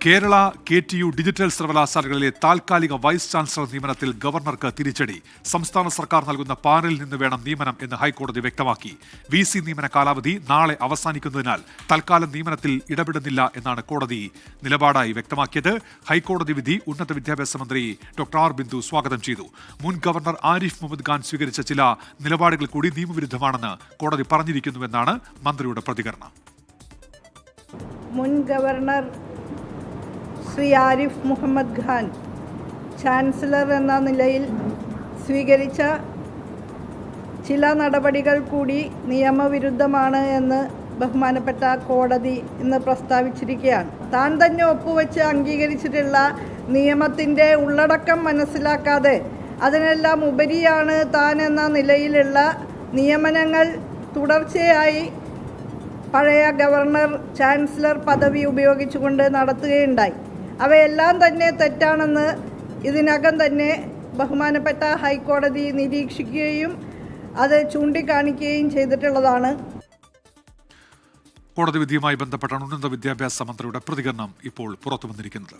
Kerala KTU digital സർവകലാശാലകളിലെ താൽക്കാലിക vice chancellor നിയമനത്തിൽ ഗവർണർക്ക് തിരിച്ചടി. സംസ്ഥാന സർക്കാർ നൽകുന്ന പാനലിൽ നിന്ന് വേണം നിയമനം എന്ന് ഹൈക്കോടതി വ്യക്തമാക്കി. VC നിയമന കാലാവധി നാളെ അവസാനിക്കുന്നതിനാൽ തൽക്കാലം നിയമനത്തിൽ ഇടപെടുന്നില്ല എന്നാണ് കോടതി നിലപാടായി വ്യക്തമാക്കിയത്. ഹൈക്കോടതി വിധി ഉന്നത വിദ്യാഭ്യാസ മന്ത്രി ഡോക്ടർ ആർ ബിന്ദു സ്വാഗതം ചെയ്തു. മുൻ ഗവർണർ ആരിഫ് മുഹമ്മദ് ഖാൻ സ്വീകരിച്ച ചില നിലപാടുകൾ കൂടി നിയമവിരുദ്ധമാണെന്ന് കോടതി പറഞ്ഞിരിക്കുന്നുവെന്നാണ് മന്ത്രിയുടെ പ്രതികരണം. മുൻ ഗവർണർ ശ്രീ ആരിഫ് മുഹമ്മദ് ഖാൻ ചാൻസലർ എന്ന നിലയിൽ സ്വീകരിച്ച ചില നടപടികൾ കൂടി നിയമവിരുദ്ധമാണ് എന്ന് ബഹുമാനപ്പെട്ട കോടതി ഇന്ന് പ്രസ്താവിച്ചിരിക്കുകയാണ്. താൻ തന്നെ ഒപ്പുവെച്ച് അംഗീകരിച്ചിട്ടുള്ള നിയമത്തിൻ്റെ ഉള്ളടക്കം മനസ്സിലാക്കാതെ അതിനെല്ലാം ഉപരിയാണ് താൻ എന്ന നിലയിലുള്ള നിയമനങ്ങൾ തുടർച്ചയായി പഴയ ഗവർണർ ചാൻസലർ പദവി ഉപയോഗിച്ചുകൊണ്ട് നടത്തുകയുണ്ടായി. അവയെല്ലാം തന്നെ തെറ്റാണെന്ന് ഇതിനകം തന്നെ ബഹുമാനപ്പെട്ട ഹൈക്കോടതി നിരീക്ഷിക്കുകയും അത് ചൂണ്ടിക്കാണിക്കുകയും ചെയ്തിട്ടുള്ളതാണ്. കോടതി വിധിയുമായി ബന്ധപ്പെട്ടാണ് ഉന്നത വിദ്യാഭ്യാസ മന്ത്രിയുടെ പ്രതികരണം ഇപ്പോൾ പുറത്തുവന്നിരിക്കുന്നത്.